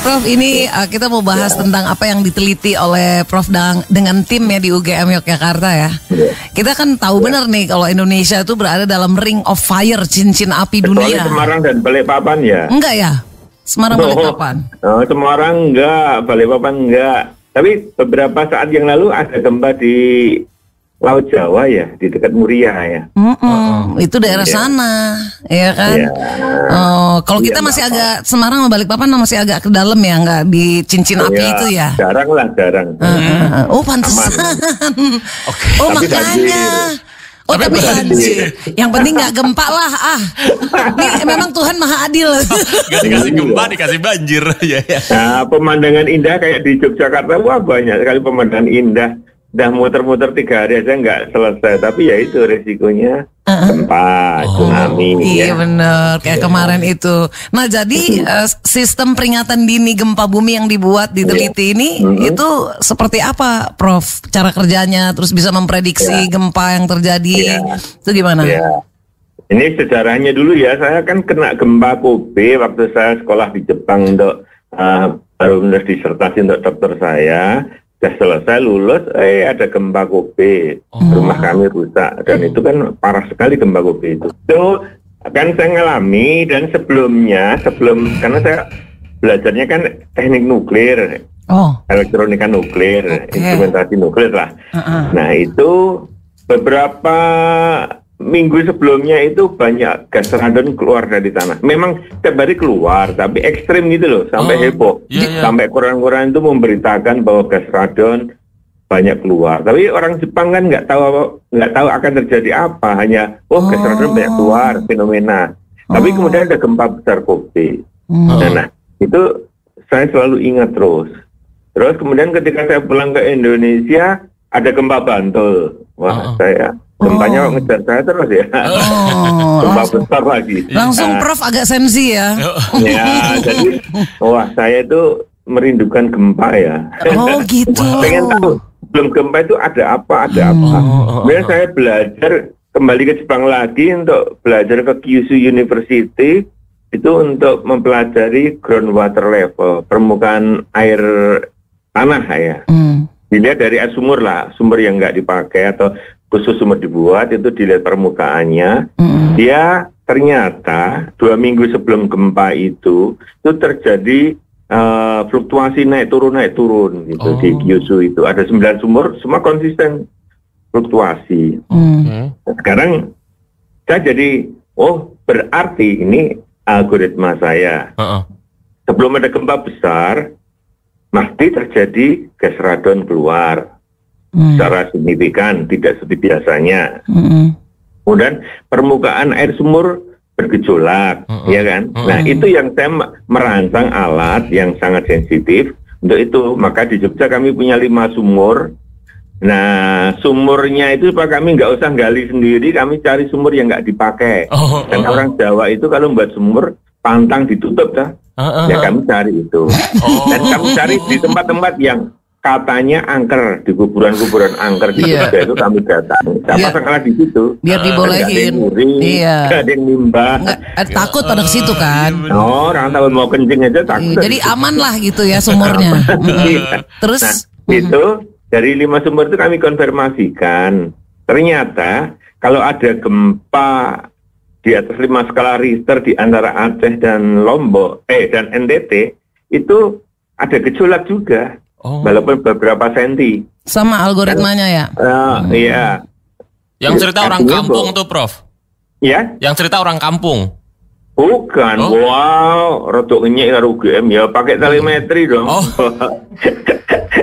Prof, ini kita mau bahas tentang apa yang diteliti oleh Prof dengan tim ya di UGM Yogyakarta ya. Kita kan tahu benar nih kalau Indonesia itu berada dalam ring of fire, cincin api dunia. Kecuali Semarang dan Balikpapan ya. Enggak ya? Semarang Balikpapan. Semarang enggak, Balikpapan enggak. Tapi beberapa saat yang lalu ada gempa di Laut Jawa ya, di dekat Muria ya. Itu daerah sana, ya kan? Kalau kita masih agak Semarang sama Balikpapan masih agak ke dalam ya, nggak di cincin api itu ya? Jarang lah, jarang. Oh pantesan. Oh tapi makanya. Tapi banjir. Yang penting nggak gempa lah. Ini memang Tuhan Maha Adil. Gak dikasih gempa, dikasih banjir. Nah, pemandangan indah kayak di Yogyakarta, wah banyak sekali pemandangan indah. Udah muter-muter 3 hari aja nggak selesai, tapi ya itu resikonya gempa, tsunami. Iya benar, kayak kemarin itu. Nah jadi sistem peringatan dini gempa bumi yang dibuat diteliti ini itu seperti apa, Prof? Cara kerjanya, terus bisa memprediksi gempa yang terjadi, itu gimana? Ini sejarahnya dulu ya, saya kan kena gempa Kobe waktu saya sekolah di Jepang untuk baru menulis disertasi untuk dokter saya. Sudah selesai lulus, ada gempa Kobe, rumah kami rusak, dan itu kan parah sekali gempa Kobe itu. Itu kan saya ngalami, dan karena saya belajarnya kan teknik nuklir, elektronika nuklir, instrumentasi nuklir lah. Nah itu beberapa minggu sebelumnya itu banyak gas radon keluar dari tanah. Memang setiap hari keluar, tapi ekstrim gitu loh, sampai heboh. Sampai koran-koran itu memberitakan bahwa gas radon banyak keluar. Tapi orang Jepang kan nggak tahu akan terjadi apa, hanya gas radon banyak keluar, fenomena. Tapi kemudian ada gempa besar Kobe. Nah, itu saya selalu ingat terus. Terus kemudian ketika saya pulang ke Indonesia, ada gempa Bantul. Wah, gempanya ngejar saya terus ya. Gempa besar lagi. Langsung Prof agak sensi ya. Ya, jadi saya itu merindukan gempa ya. Oh gitu. Pengen tahu sebelum gempa itu ada apa. Kemudian saya belajar kembali ke Jepang lagi untuk belajar ke Kyushu University, itu untuk mempelajari groundwater level, permukaan air tanah ya. Dilihat dari air sumur lah, sumber yang nggak dipakai atau khusus sumber dibuat, itu dilihat permukaannya. Dia ternyata 2 minggu sebelum gempa itu terjadi fluktuasi naik turun gitu di Kyushu itu. Ada 9 sumur, semua konsisten fluktuasi. Sekarang saya jadi, berarti ini algoritma saya. Sebelum ada gempa besar, pasti terjadi gas radon keluar secara signifikan, tidak seperti biasanya. Kemudian permukaan air sumur bergejolak, ya kan? Nah, itu yang saya merancang alat yang sangat sensitif untuk itu. Maka di Jogja kami punya 5 sumur. Nah, sumurnya itu Pak, kami nggak usah gali sendiri, kami cari sumur yang nggak dipakai. Dan orang Jawa itu kalau membuat sumur, pantang ditutup dah. Ya kami cari itu. Dan kami cari di tempat-tempat yang katanya angker, di kuburan-kuburan angker di Jogja itu kami datang. Siapa sekarang di situ? Biar dibolehin. Gak ada yang nimbah. Takut pada ke situ kan? Orang tahu mau kencing aja takut. Jadi aman lah gitu ya sumurnya. Terus? Nah, itu dari 5 sumur itu kami konfirmasikan. Ternyata kalau ada gempa di atas 5 skala Richter di antara Aceh dan Lombok, dan NTT, itu ada gejolak juga. Walaupun beberapa senti. Sama algoritmanya ya? Iya. Yang cerita orang kampung tuh, Prof? Ya? Yang cerita orang kampung? Bukan. Wow, rotok kenyek karo UGM ya, pakai telemetri dong.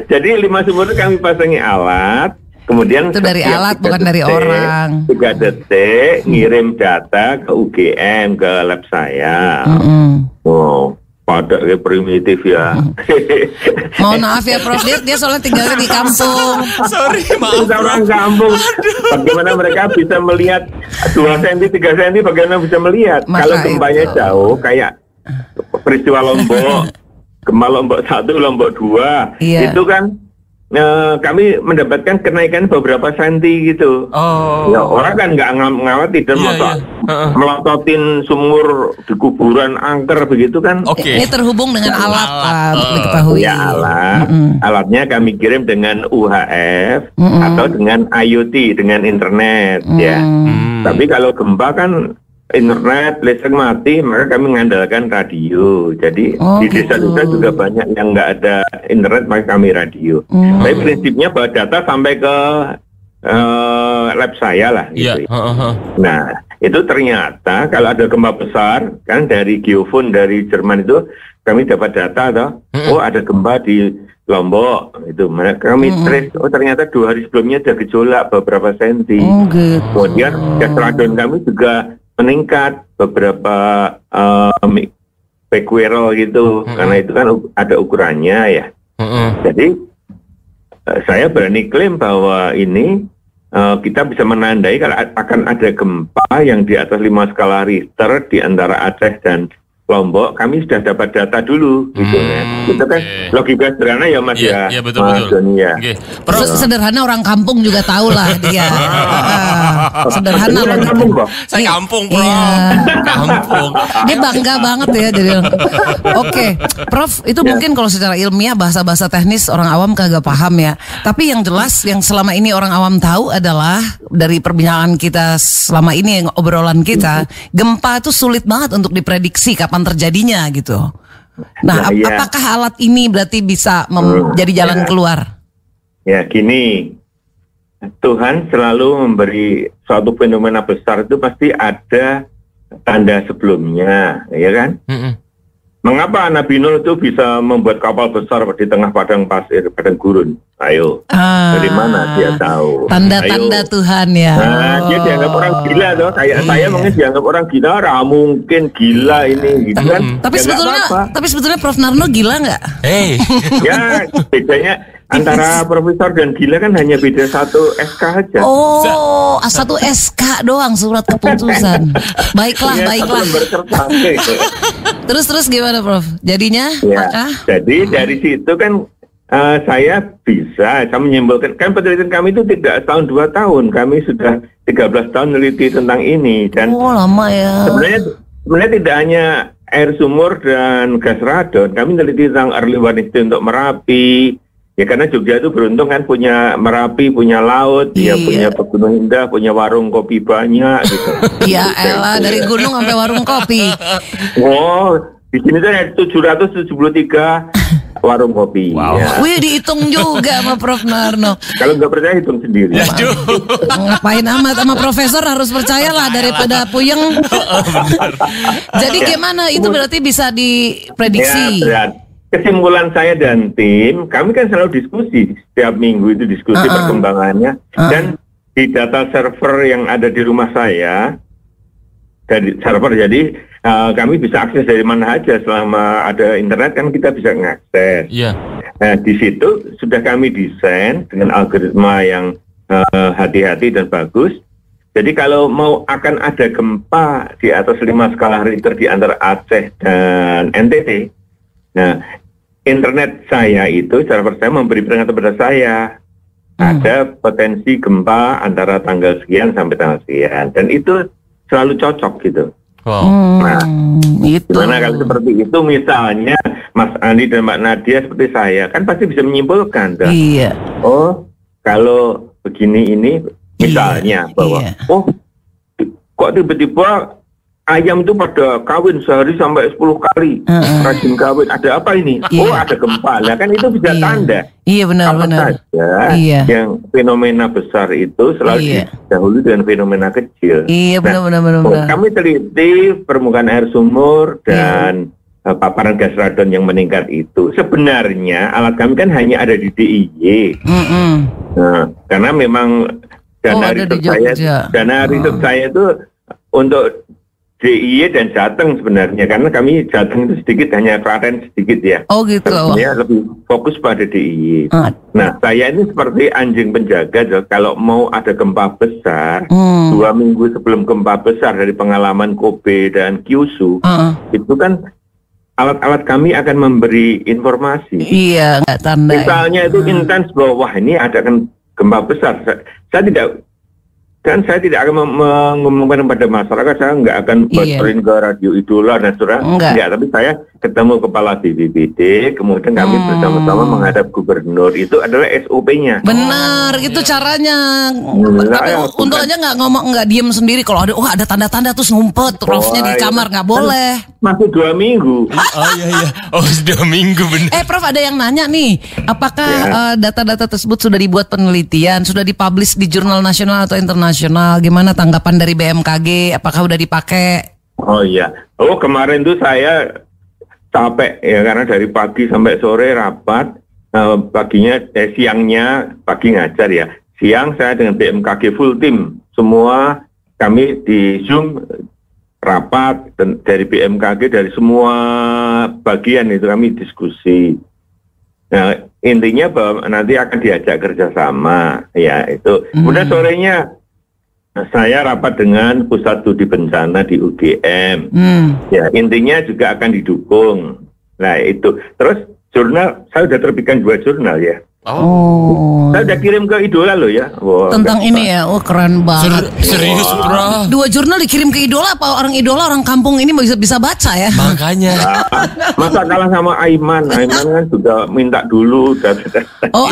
Jadi 5 sumur itu kami pasangi alat. Kemudian itu dari alat, bukan dari orang. 3 detik ngirim data ke UGM, ke lab saya. Pada primitif ya. Mohon maaf ya Prof, dia soalnya tinggalnya di kampung. Sorry, maaf. Orang kampung. Bagaimana mereka bisa melihat 2 cm, 3 cm, bagaimana bisa melihat? Kalau gempanya jauh, kayak peristiwa Lombok, gempa Lombok 1, Lombok 2, itu kan kami mendapatkan kenaikan beberapa senti gitu. Oh. Ya, orang kan nggak ngawati dan melototin sumur di kuburan angker begitu kan. Oke. Ini terhubung dengan alat untuk diketahui. Ya alatnya kami kirim dengan UHF atau dengan IoT, dengan internet ya. Tapi kalau gempa kan internet, listrik mati, maka kami mengandalkan radio. Jadi di desa-desa juga banyak yang nggak ada internet, maka kami radio. Tapi prinsipnya bahwa data sampai ke lab saya lah. Gitu. Nah, itu ternyata kalau ada gempa besar, kan dari Geofon dari Jerman itu kami dapat data, ada gempa di Lombok, itu kami trace, ternyata 2 hari sebelumnya ada gejolak beberapa senti. Kemudian gas radon kami juga meningkat beberapa becquerel gitu, karena itu kan ada ukurannya ya. Jadi saya berani klaim bahwa ini kita bisa menandai kalau akan ada gempa yang di atas 5 skala Richter di antara Aceh dan Lombok, kami sudah dapat data dulu gitu ya. Itu kan logika sederhana ya Mas ya. Iya betul. Ya. Okay. Sederhana orang kampung juga tahu lah dia. Sederhana loh. Saya kampung, Prof. Kampung. Dia bangga banget ya jadi. Oke, Prof, itu mungkin kalau secara ilmiah bahasa-bahasa teknis orang awam kagak paham ya. Tapi yang jelas yang selama ini orang awam tahu adalah dari perbincangan kita selama ini, obrolan kita, gempa itu sulit banget untuk diprediksi kapan terjadinya gitu. Nah, apakah alat ini berarti bisa jadi jalan keluar? Ya, gini. Tuhan selalu memberi suatu fenomena besar itu pasti ada tanda sebelumnya, ya kan? Mengapa Nabi Nuh itu bisa membuat kapal besar di tengah padang pasir, padang gurun? Ayo, dari mana dia tahu? Tanda-tanda Tuhan ya. Nah, dia dianggap orang gila toh. Kayak saya mungkin dianggap orang gila, mungkin gila ini, gitu kan? Tapi sebetulnya Prof Narno gila nggak? Ya, bedanya antara profesor dan gila kan hanya beda 1 SK aja. Oh, 1 SK doang surat keputusan. Baiklah. Terus gimana Prof? Jadinya? Ya, jadi dari situ kan saya menyimpulkan, kan penelitian kami itu tidak tahun 2 tahun, kami sudah 13 tahun meneliti tentang ini dan lama ya. Sebenarnya tidak hanya air sumur dan gas radon, kami meneliti tentang early warning system untuk Merapi. Ya karena Jogja itu beruntung kan punya Merapi, punya laut, ya punya pegunungan indah, punya warung kopi banyak gitu. Iya elah, dari gunung sampai warung kopi. Di sini tuh ada 773 warung kopi. Wow. Ya. Wih, dihitung juga sama Prof Narno. Kalau nggak percaya hitung sendiri. Ngapain amat, sama profesor harus percayalah daripada puyeng. Jadi gimana itu berarti bisa diprediksi? Ya, kesimpulan saya dan tim, kami kan selalu diskusi setiap minggu itu diskusi perkembangannya dan di data server yang ada di rumah saya dari server, jadi kami bisa akses dari mana aja selama ada internet kan kita bisa mengakses. Nah di situ sudah kami desain dengan algoritma yang hati-hati dan bagus. Jadi kalau akan ada gempa di atas 5 skala Richter di antara Aceh dan NTT, nah internet saya itu server saya memberi peringatan kepada saya ada potensi gempa antara tanggal sekian sampai tanggal sekian, dan itu selalu cocok gitu. Nah, gimana kalau seperti itu misalnya Mas Andi dan Mbak Nadia seperti saya kan pasti bisa menyimpulkan kan? Iya. Oh, kalau begini ini misalnya bahwa kok tiba-tiba ayam itu pada kawin sehari sampai 10 kali rajin kawin, ada apa ini? Ada gempa. Nah kan itu bisa tanda. Iya benar. Saja yang fenomena besar itu selalu didahului dengan fenomena kecil. Iya benar. Kami teliti permukaan air sumur dan paparan gas radon yang meningkat itu. Sebenarnya alat kami kan hanya ada di DIY. Nah, karena memang dana riset saya itu untuk DIY dan Jateng sebenarnya, karena kami Jateng itu sedikit, hanya Klaten sedikit ya. Oh gitu. Ya lebih fokus pada DIY. Nah saya ini seperti anjing penjaga, kalau mau ada gempa besar 2 minggu sebelum gempa besar dari pengalaman Kobe dan Kyushu, itu kan alat-alat kami akan memberi informasi. Iya, nggak tanda. Misalnya itu intens bahwa wah ini ada gempa besar. Saya tidak akan mengumumkan kepada masyarakat, saya nggak akan bocorin ke radio idola dan saudara. Enggak, tapi saya ketemu kepala BPBD, kemudian kami bersama-sama menghadap gubernur. Itu adalah SOP-nya. Benar, itu caranya. Tapi untuk aja nggak diem sendiri. Kalau ada tanda-tanda terus ngumpet, Profnya di kamar nggak boleh. Masih 2 minggu. Oh iya. Oh 2 minggu benar. Prof, ada yang nanya nih, apakah data-data tersebut sudah dibuat penelitian, sudah dipublish di jurnal nasional atau internasional? Gimana tanggapan dari BMKG? Apakah udah dipakai? Oh iya. Oh kemarin tuh saya capek ya karena dari pagi sampai sore rapat. Siangnya pagi ngajar ya. Siang saya dengan BMKG full tim. Semua kami di Zoom rapat dari BMKG dari semua bagian itu kami diskusi. Nah intinya bahwa nanti akan diajak kerjasama ya itu. Kemudian sorenya saya rapat dengan pusat studi bencana di UGM. Ya intinya juga akan didukung. Nah itu terus jurnal saya sudah terbitkan 2 jurnal ya. Oh. Saya udah kirim ke Idola loh ya. Tentang ini ya, keren banget. Serius bro. 2 jurnal dikirim ke Idola, apa orang Idola orang kampung ini bisa baca ya? Makanya. Masa kalah sama Aiman kan sudah minta dulu. Oh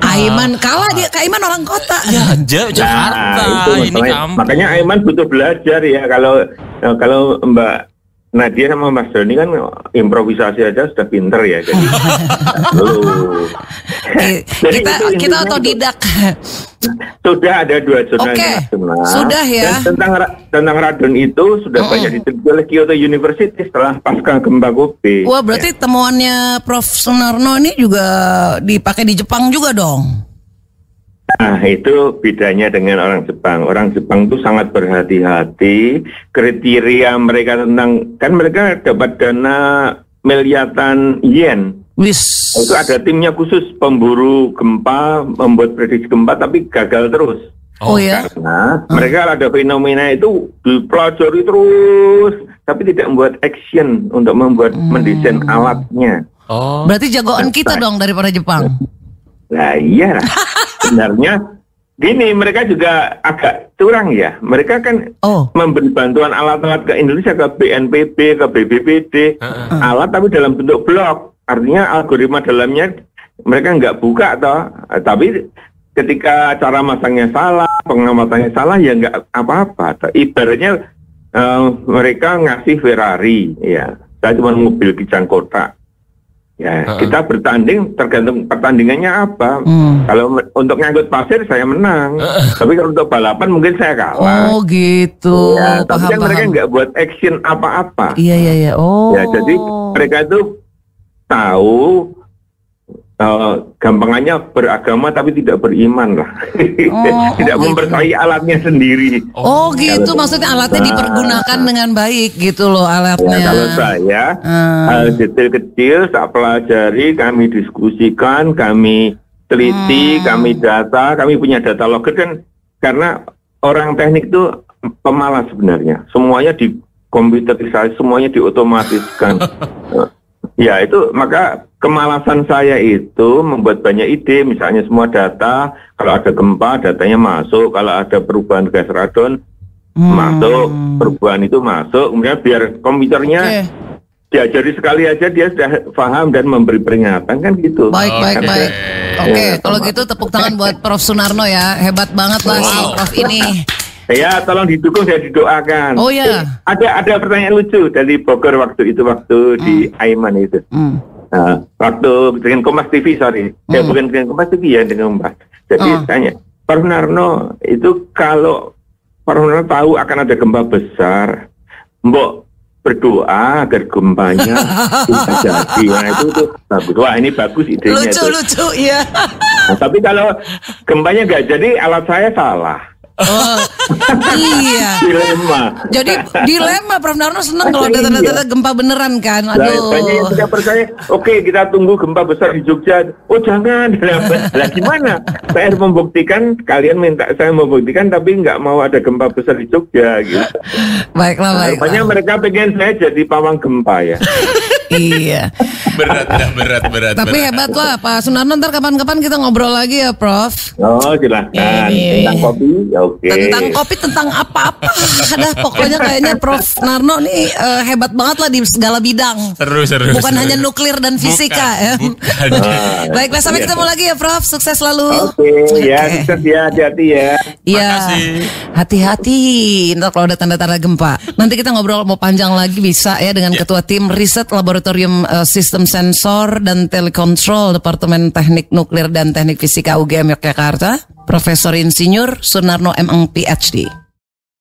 Aiman kalah dia, Aiman orang kota. Ya Jakarta. Ini kampung. Makanya Aiman butuh belajar ya kalau Mbak Nadia sama Mas Doni kan improvisasi aja sudah pinter ya. Jadi kita otodidak. Sudah ada 2 jurnal nasional. Sudah ya. Dan tentang radon itu sudah banyak diteliti oleh Kyoto University setelah pasca gempa Kobe. Wah berarti temuannya Prof Sunarno ini juga dipakai di Jepang juga dong? Nah itu bedanya dengan orang Jepang. Orang Jepang itu sangat berhati-hati. Kriteria mereka tentang, kan mereka dapat dana miliaran yen. Itu ada timnya khusus pemburu gempa, membuat prediksi gempa, tapi gagal terus. Oh ya? Karena mereka ada fenomena itu dipelajari terus, tapi tidak membuat action untuk membuat mendesain alatnya. Berarti jagoan kita dong daripada Jepang. Nah iya, sebenarnya gini mereka juga agak curang ya. Mereka kan memberi bantuan alat-alat ke Indonesia, ke BNPB, ke BPBD, alat tapi dalam bentuk blok. Artinya algoritma dalamnya mereka nggak buka toh. Tapi ketika cara masangnya salah, pengamatannya salah ya nggak apa-apa. Ibaratnya mereka ngasih Ferrari, ya. Saya cuma mobil kijang kotak. Ya, kita bertanding tergantung pertandingannya apa. Kalau untuk ngangkut pasir saya menang, tapi kalau untuk balapan mungkin saya kalah. Oh gitu. Ya, tapi kan mereka nggak buat action apa-apa. Iya. Oh. Ya, jadi mereka itu tahu gampangannya beragama tapi tidak beriman lah. Tidak mempercayai alatnya sendiri. Oh gitu, maksudnya alatnya dipergunakan dengan baik gitu loh alatnya. Ya, kalau saya hal detail kecil tak pelajari, kami diskusikan, kami teliti, kami data, kami punya data logger kan, karena orang teknik itu pemalas sebenarnya. Semuanya dikomputerisasi, semuanya diotomatiskan. Ya itu maka kemalasan saya itu membuat banyak ide, misalnya semua data, kalau ada gempa datanya masuk, kalau ada perubahan gas radon masuk, perubahan itu masuk, kemudian biar komputernya diajari sekali aja dia sudah paham dan memberi peringatan kan gitu. Baik. Oke, kalau gitu tepuk tangan buat Prof Sunarno ya, hebat banget lah si Prof ini. Ya, tolong didukung, saya didoakan. Oh ya. Ada pertanyaan lucu dari Bogor waktu di Aiman itu. Waktu dengan Kompas TV, ya bukan dengan Kompas TV ya, dengan Kompas. Jadi tanya, Prof Narno itu kalau Prof Narno tahu akan ada gempa besar, mbok berdoa agar gempanya bisa jadi. Nah itu bagus. Wah ini bagus idenya. Lucu ya. Nah, tapi kalau gempanya nggak jadi, alat saya salah. Iya. Dilema. Jadi dilema, Prof Narno seneng kalau data-data gempa beneran kan. Aduh. Banyak yang tidak percaya. Oke, kita tunggu gempa besar di Jogja. Oh jangan. Lah gimana? Saya harus membuktikan. Kalian minta saya membuktikan, tapi nggak mau ada gempa besar di Jogja gitu. Baiklah. Banyak mereka pengen saya jadi pawang gempa ya. Iya. Berat. Tapi hebat lah Pak Sunarno, ntar kapan-kapan kita ngobrol lagi ya Prof. Oh silahkan. Tentang kopi, oke. Tentang kopi, tentang apa-apa. Ada pokoknya kayaknya Prof Narno nih hebat banget lah di segala bidang. Seru. Bukan hanya nuklir dan fisika ya. Bukan. Baiklah, sampai ketemu lagi ya Prof. Sukses selalu. Oke, ya sukses ya, hati-hati ya. Iya. Makasih. Hati-hati. Ntar kalau ada tanda-tanda gempa. Nanti kita ngobrol mau panjang lagi bisa ya dengan Ketua Tim Riset Laboratorium Sistem Sensor dan Telekontrol Departemen Teknik Nuklir dan Teknik Fisika UGM Yogyakarta, Profesor Insinyur Sunarno M.Eng PhD.